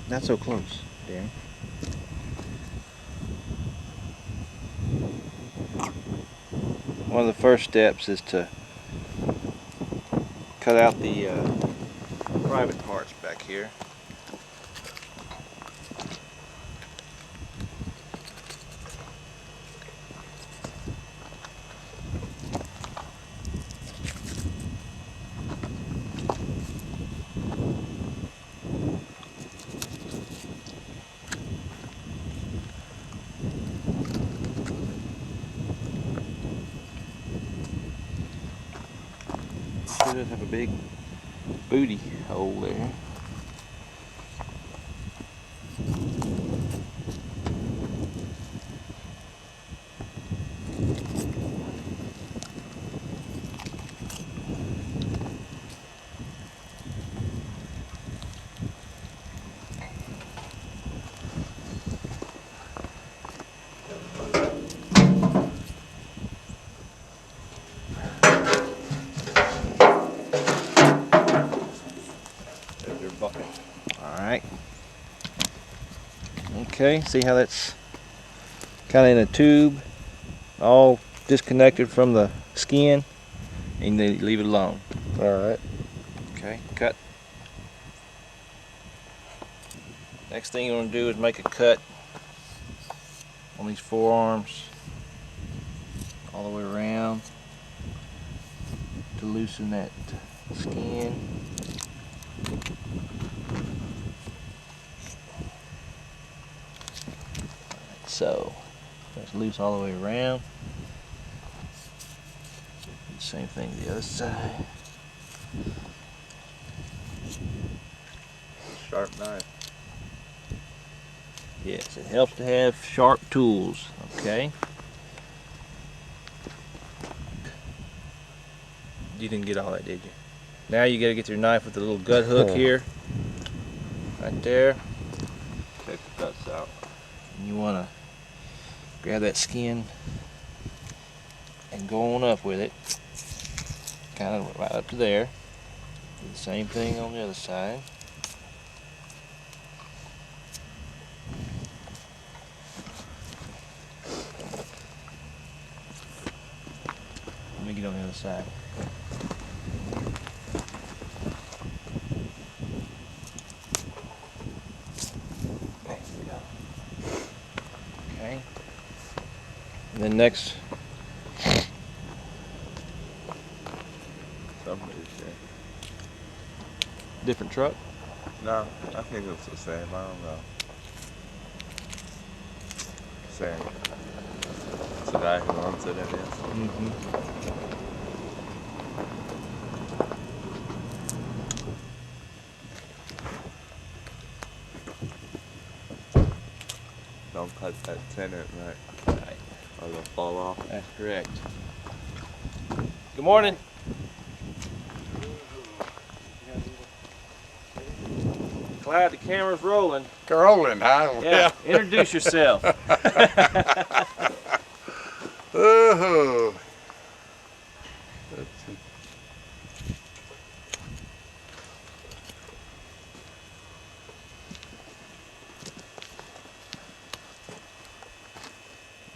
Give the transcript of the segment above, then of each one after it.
Not so close, Darren. One of the first steps is to cut out the private parts back here. It does have a big booty hole there. Alright. Okay, see how that's kind of in a tube, all disconnected from the skin, and then leave it alone. Alright. Okay, cut. Next thing you want to do is make a cut on these forearms all the way around to loosen that skin. So that's loose all the way around. Same thing the other side. Sharp knife. Yes, it helps to have sharp tools, okay? You didn't get all that, did you? Now you gotta get your knife with the little gut hook here. Right there. Take the guts out. And you wanna grab that skin and go on up with it. Kind of right up to there. Do the same thing on the other side. Let me get on the other side. There we go. Okay. And then next, Somebody say. different truck. No, I think it's the same. I don't know. Same. It's the guy who owns it, I guess. Don't cut that tenant, right? Right. Or they'll fall off. That's correct. Good morning. Glad the camera's rolling. Rolling, huh? Yeah, introduce yourself. Oh.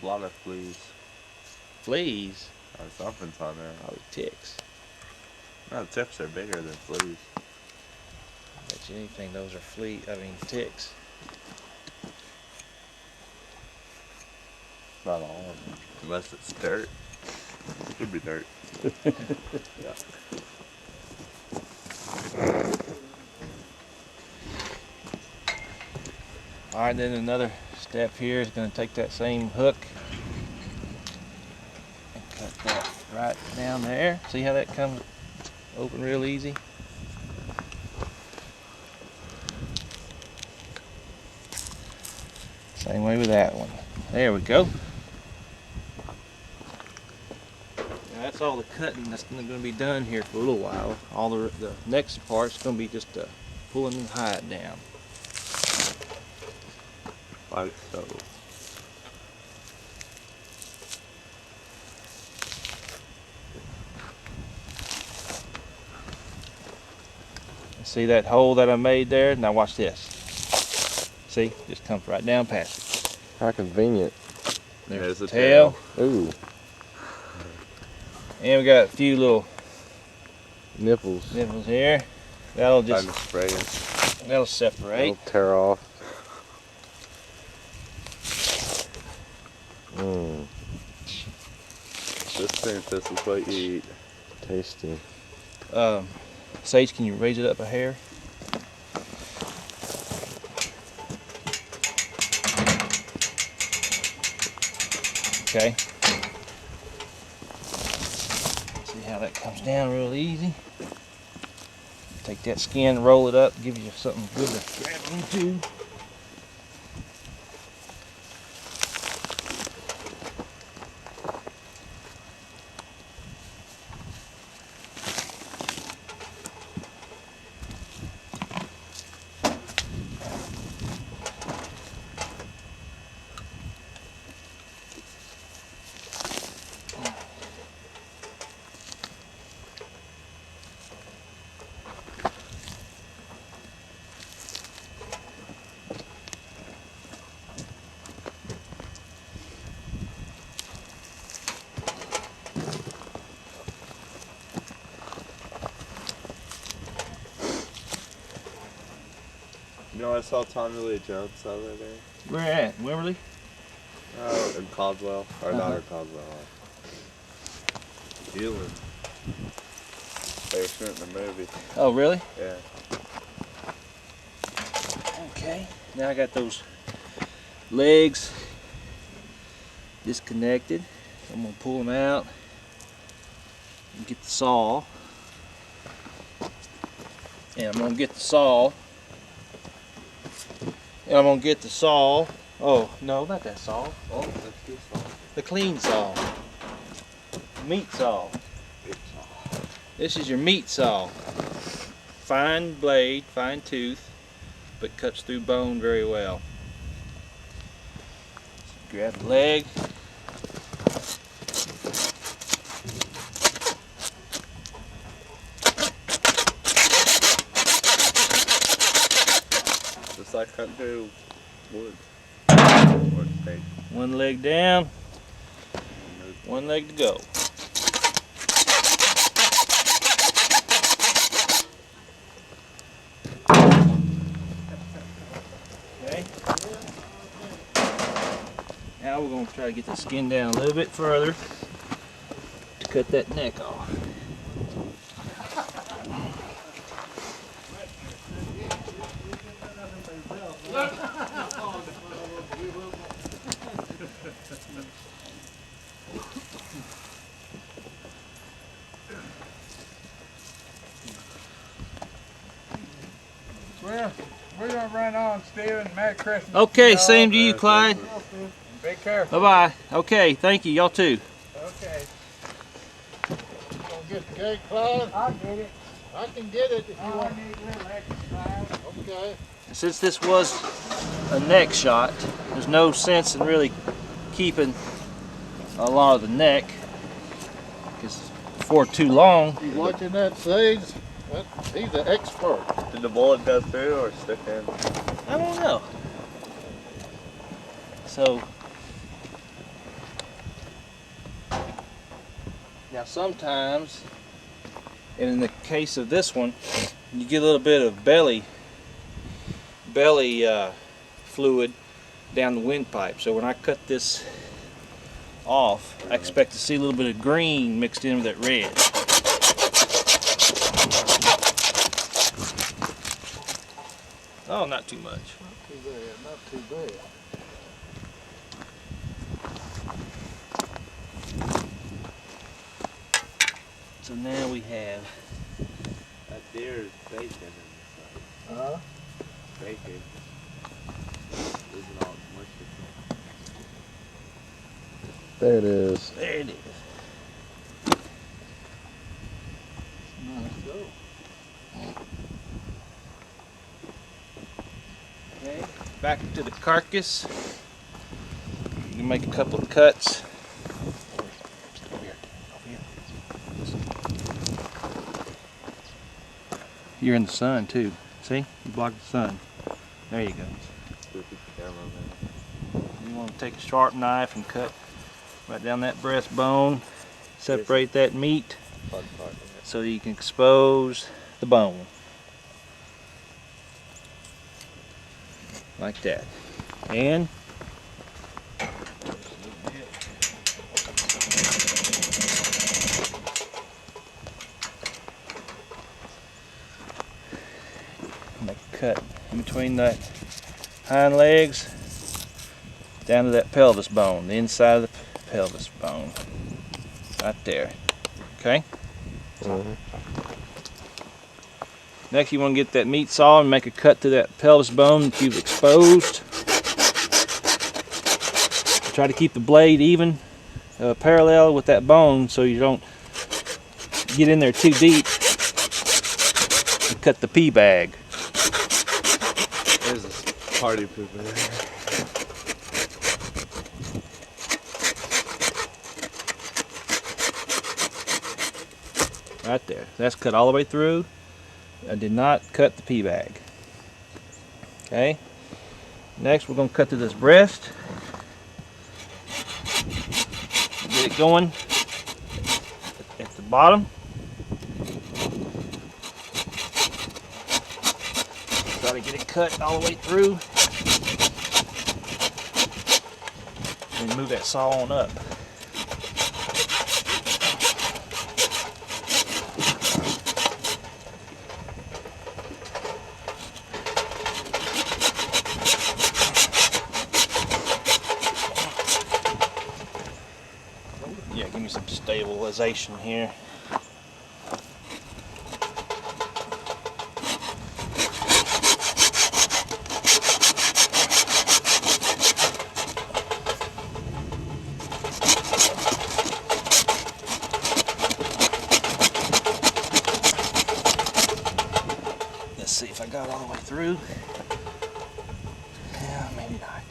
A lot of fleas. Fleas? Or something's on there. Probably ticks. No, ticks are bigger than fleas. I bet you anything those are ticks. Not all of them. Unless it's dirt. It should be dirt. Yeah. Alright, then another step here is going to take that same hook and cut that right down there. See how that comes open real easy? Same way with that one. There we go. Now that's all the cutting that's going to be done here for a little while. All the next part's going to be just pulling the hide down. Like so. See that hole that I made there? Now watch this. See, just comes right down past it. How convenient. There's the the tail. Ooh, And we got a few little nipples. nipples here. That'll Time just to spray it. that'll separate. It'll tear off. Mmm, This is what you eat. tasty. Sage, can you raise it up a hair? Okay. See how that comes down real easy. Take that skin, roll it up, give you something good to grab into. You know, I saw Tommy Lee Jones the other day. Where at? Wimberley? Oh, in Caldwell. Or not Uh-huh. in Caldwell. Dealing. They were shooting the movie. Oh, really? Yeah. Okay. Now I got those legs disconnected. I'm gonna pull them out and get the saw. And I'm gonna get the saw. And I'm gonna get the saw. Oh, no, not that saw. Oh, that's good song. The clean saw. Meat saw. This is your meat saw. Fine blade, fine tooth, but cuts through bone very well. Grab the leg. Just like cutting through wood. Or steak. One leg down, one leg to go. Okay. Now we're going to try to get the skin down a little bit further to cut that neck off. Well, we're gonna run on, Steven. Merry Christmas. Okay, y'all. same to you, Clyde. Be careful. Bye-bye. Okay, thank you. Y'all too. Okay. Gonna get the cake, Clyde? I'll get it. I can get it if you I want. need a little exercise. Okay. Since this was a neck shot, there's no sense in really keeping a lot of the neck, because for too long. You watching that, Sage? He's an expert. Did the bullet go through or stick in? I don't know. So now sometimes, and in the case of this one, you get a little bit of belly fluid down the windpipe. So when I cut this off, I expect to see a little bit of green mixed in with that red. Oh, not too much. Not too bad, not too bad. So now we have That deer is bacon in Huh? the bacon. Isn't all mushy. There it is. there it is. Nice go. Okay, back to the carcass. You can make a couple of cuts. Over here, over here. You're in the sun too. See? You block the sun. There you go. You want to take a sharp knife and cut right down that breastbone. Separate that meat so you can expose the bone. Like that. And make a cut in between that hind legs down to that pelvis bone, the inside of the pelvis bone. Right there. Okay? Next you want to get that meat saw and make a cut to that pelvis bone that you've exposed. Try to keep the blade even, parallel with that bone so you don't get in there too deep and cut the pea bag. There's this party pooper there. Right there. That's cut all the way through. I did not cut the pea bag. Okay. Next we're going to cut to this breast. Get it going at the bottom. Try to get it cut all the way through. And move that saw on up. Yeah, give me some stabilization here. Let's see if I got all the way through. Yeah, maybe not.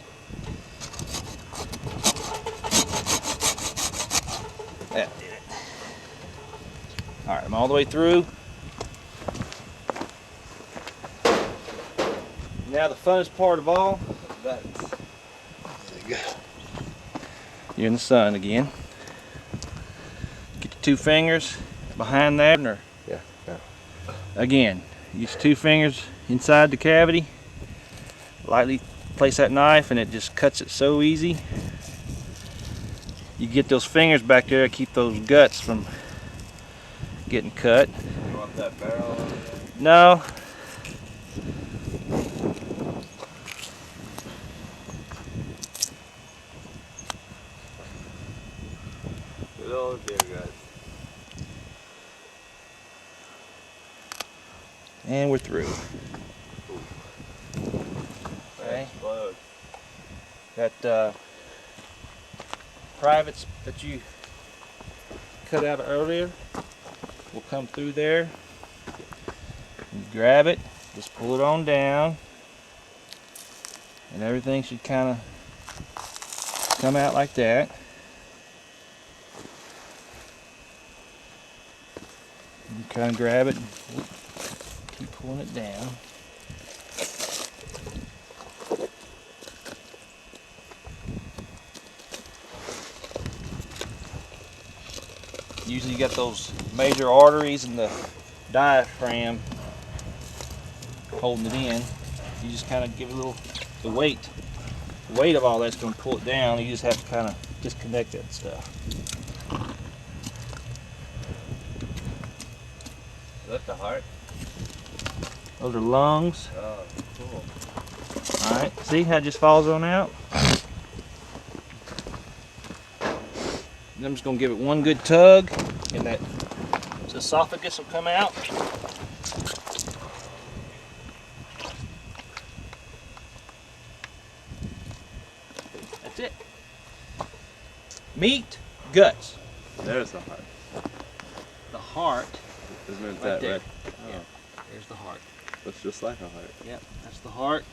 That did it. Alright, I'm all the way through. Now the funnest part of all, there you go. You're in the sun again. Get your 2 fingers behind that. Yeah. Again, use 2 fingers inside the cavity. Lightly place that knife and it just cuts it so easy. You get those fingers back there to keep those guts from getting cut. You want that barrel over there? No. Good old dear guys. And we're through. Okay. Explode. That privates that you cut out earlier will come through there. You grab it, just pull it on down, and everything should kind of come out like that. You kind of grab it, and keep pulling it down. Usually you got those major arteries in the diaphragm holding it in. You just kind of give it a little, the weight of all that's going to pull it down. You just have to kind of disconnect that stuff. Is that the heart? Those are lungs. Oh, cool. Alright, see how it just falls on out? And I'm just going to give it one good tug and that esophagus will come out. That's it. Meat, guts. There's the heart. The heart, Isn't it right that there. red? Yeah, Oh, there's the heart. that's just like a heart. Yep, that's the heart.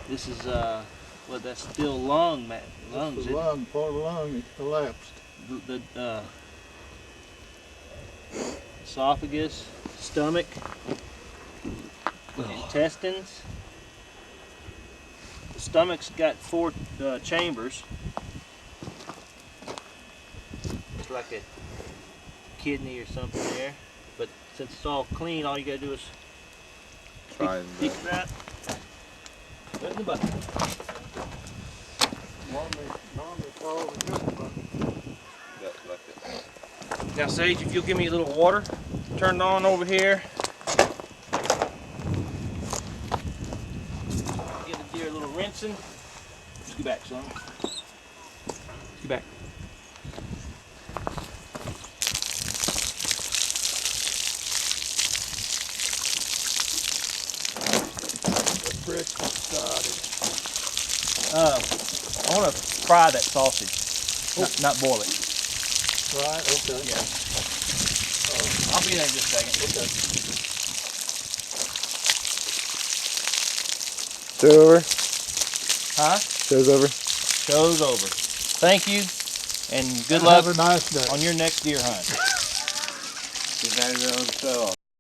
This is well, that's still lungs. That's the lung, part of the lung, it collapsed. The esophagus, stomach, intestines. The stomach's got 4 chambers. It's like a kidney or something there. But since it's all clean, all you gotta do is Try and pick that. Put it in the bucket. Normally called a good one. that bucket. Now Sage, if you'll give me a little water, turn it on over here. Give the deer a little rinsing. Scoot back, son. Scoot back. I want to fry that sausage, not boil it. Right, okay. Yeah. I'll be there in just a second. Show over. Huh? Show's over. Show's over. Thank you, and good luck Have a nice day. on your next deer hunt. He's had his own show.